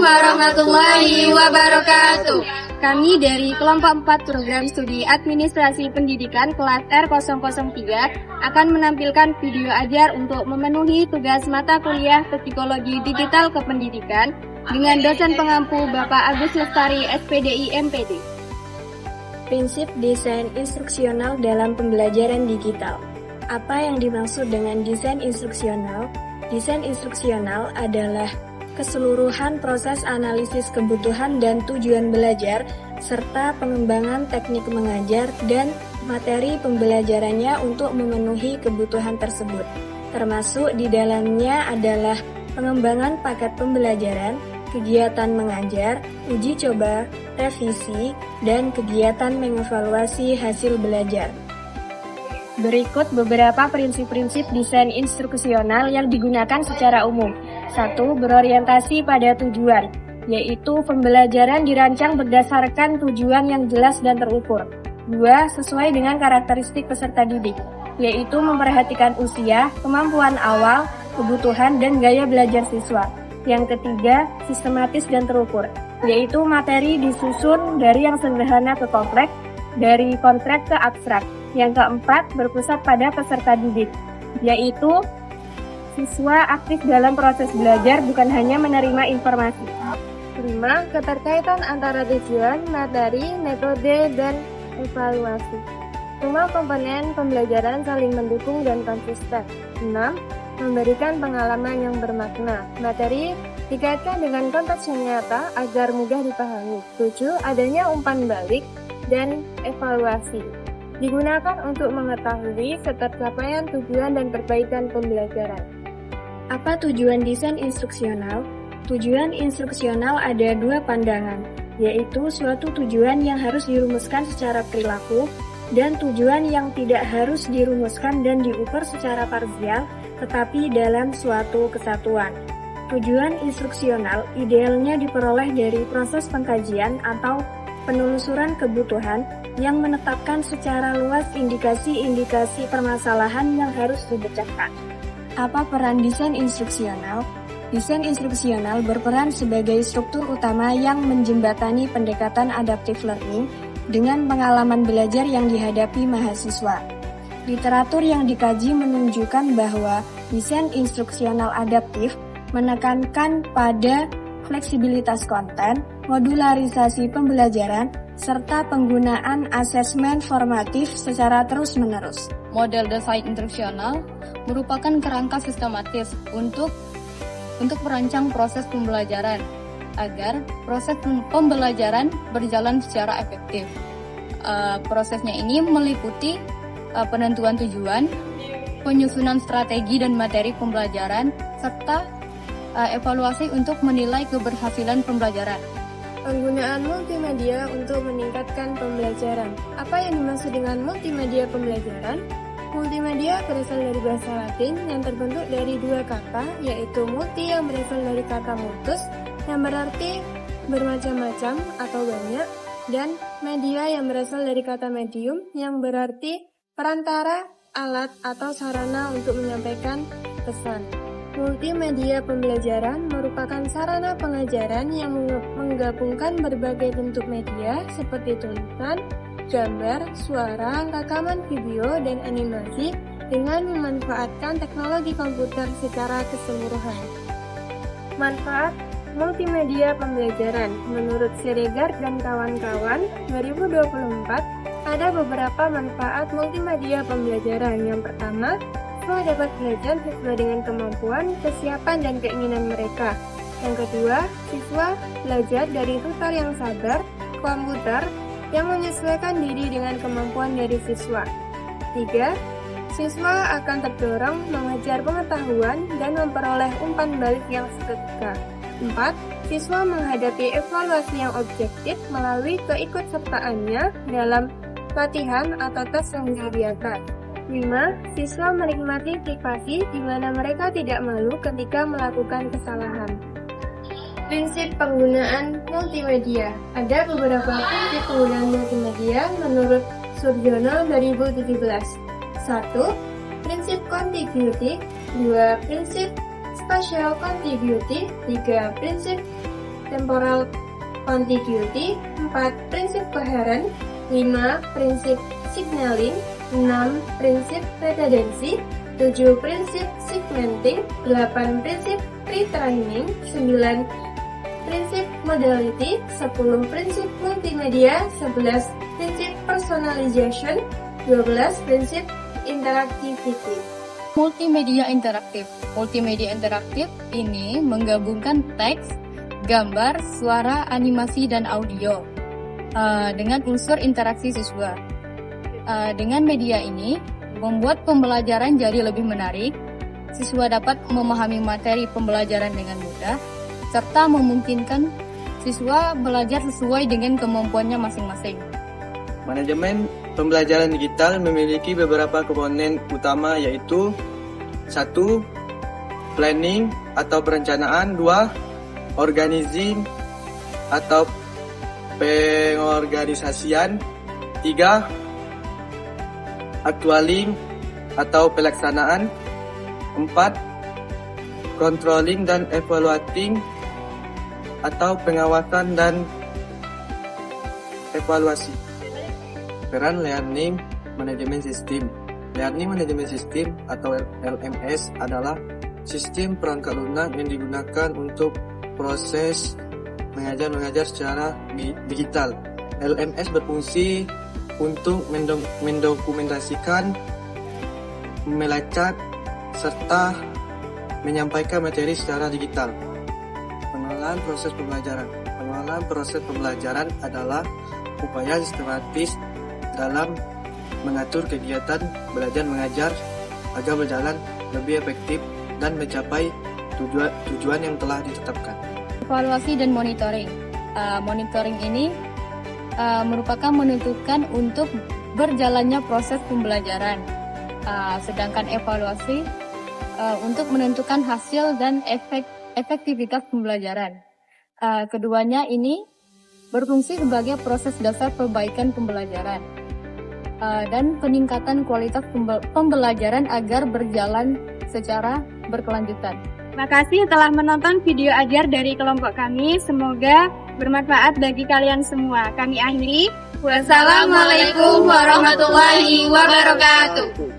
warahmatullahi wabarakatuh. Kami dari kelompok 4 program studi Administrasi Pendidikan kelas R003 akan menampilkan video ajar untuk memenuhi tugas mata kuliah Psikologi Digital Kependidikan dengan dosen pengampu Bapak Agus Lestari SPDI MPD. Prinsip desain instruksional dalam pembelajaran digital. Apa yang dimaksud dengan desain instruksional? Desain instruksional adalah keseluruhan proses analisis kebutuhan dan tujuan belajar, serta pengembangan teknik mengajar dan materi pembelajarannya untuk memenuhi kebutuhan tersebut. Termasuk di dalamnya adalah pengembangan paket pembelajaran, kegiatan mengajar, uji coba, revisi, dan kegiatan mengevaluasi hasil belajar. Berikut beberapa prinsip-prinsip desain instruksional yang digunakan secara umum. 1. Berorientasi pada tujuan, yaitu pembelajaran dirancang berdasarkan tujuan yang jelas dan terukur. 2. Sesuai dengan karakteristik peserta didik, yaitu memperhatikan usia, kemampuan awal, kebutuhan, dan gaya belajar siswa. Yang ketiga, sistematis dan terukur, yaitu materi disusun dari yang sederhana ke kompleks, dari konkret ke abstrak. Yang keempat, berpusat pada peserta didik, yaitu siswa aktif dalam proses belajar, bukan hanya menerima informasi. 5. Keterkaitan antara tujuan, materi, metode, dan evaluasi. Semua komponen pembelajaran saling mendukung dan konsisten. 6. Memberikan pengalaman yang bermakna. Materi dikaitkan dengan konteks yang nyata agar mudah dipahami. 7. Adanya umpan balik dan evaluasi. Digunakan untuk mengetahui ketercapaian tujuan dan perbaikan pembelajaran. Apa tujuan desain instruksional? Tujuan instruksional ada dua pandangan, yaitu suatu tujuan yang harus dirumuskan secara perilaku dan tujuan yang tidak harus dirumuskan dan diukur secara parsial, tetapi dalam suatu kesatuan. Tujuan instruksional idealnya diperoleh dari proses pengkajian atau penelusuran kebutuhan yang menetapkan secara luas indikasi-indikasi permasalahan yang harus dipecahkan. Apa peran desain instruksional? Desain instruksional berperan sebagai struktur utama yang menjembatani pendekatan adaptive learning dengan pengalaman belajar yang dihadapi mahasiswa. Literatur yang dikaji menunjukkan bahwa desain instruksional adaptif menekankan pada fleksibilitas konten, modularisasi pembelajaran, serta penggunaan asesmen formatif secara terus-menerus. Model desain instruksional merupakan kerangka sistematis untuk merancang proses pembelajaran agar proses pembelajaran berjalan secara efektif. Prosesnya ini meliputi penentuan tujuan, penyusunan strategi dan materi pembelajaran, serta evaluasi untuk menilai keberhasilan pembelajaran. Penggunaan multimedia untuk meningkatkan pembelajaran. Apa yang dimaksud dengan multimedia pembelajaran? Multimedia berasal dari bahasa Latin yang terbentuk dari dua kata, yaitu multi yang berasal dari kata multus yang berarti bermacam-macam atau banyak, dan media yang berasal dari kata medium yang berarti perantara, alat, atau sarana untuk menyampaikan pesan. Multimedia pembelajaran merupakan sarana pengajaran yang menggabungkan berbagai bentuk media seperti tulisan, gambar, suara, rekaman video, dan animasi dengan memanfaatkan teknologi komputer secara keseluruhan. Manfaat multimedia pembelajaran menurut Siregar dan kawan-kawan 2024 ada beberapa manfaat multimedia pembelajaran. Yang pertama, siswa dapat belajar sesuai dengan kemampuan, kesiapan, dan keinginan mereka. Yang kedua, siswa belajar dari tutor yang sabar, komputer yang menyesuaikan diri dengan kemampuan dari siswa. 3. Siswa akan terdorong mengejar pengetahuan dan memperoleh umpan balik yang seketika. 4. Siswa menghadapi evaluasi yang objektif melalui keikutsertaannya dalam latihan atau tes yang disediakan. 5. Siswa menikmati privasi di mana mereka tidak malu ketika melakukan kesalahan. Prinsip penggunaan multimedia. Ada beberapa prinsip penggunaan multimedia menurut Surjono 2017. 1. Prinsip contiguity. 2. Prinsip spatial contiguity. 3. Prinsip temporal contiguity, 4. Prinsip koheren, 5. Prinsip signaling, 6. Prinsip redundancy, 7. Prinsip segmenting, 8. Prinsip retraining, 9. Prinsip modality, 10. Prinsip multimedia, 11. Prinsip personalization, 12. Prinsip interactivity. Multimedia interaktif. Multimedia interaktif ini menggabungkan teks, gambar, suara, animasi, dan audio dengan unsur interaksi siswa. Dengan media ini, membuat pembelajaran jadi lebih menarik, siswa dapat memahami materi pembelajaran dengan mudah, serta memungkinkan siswa belajar sesuai dengan kemampuannya masing-masing. Manajemen pembelajaran digital memiliki beberapa komponen utama yaitu 1. Planning atau perencanaan, 2. Organizing atau pengorganisasian, 3. Actualing atau pelaksanaan, 4. Controlling dan evaluating atau pengawasan dan evaluasi. Peran Learning Management System. Learning Management System atau LMS adalah sistem perangkat lunak yang digunakan untuk proses mengajar secara digital. LMS berfungsi untuk mendokumentasikan, melacak, serta menyampaikan materi secara digital. Pengenalan proses pembelajaran. Pengenalan proses pembelajaran adalah upaya sistematis dalam mengatur kegiatan belajar mengajar agar berjalan lebih efektif dan mencapai tujuan yang telah ditetapkan. Evaluasi dan monitoring. Monitoring ini merupakan menentukan untuk berjalannya proses pembelajaran, sedangkan evaluasi untuk menentukan hasil dan efektivitas pembelajaran. Keduanya ini berfungsi sebagai proses dasar perbaikan pembelajaran dan peningkatan kualitas pembelajaran agar berjalan secara berkelanjutan. Terima kasih telah menonton video ajar dari kelompok kami. Semoga bermanfaat bagi kalian semua. Kami akhiri. Wassalamualaikum warahmatullahi wabarakatuh.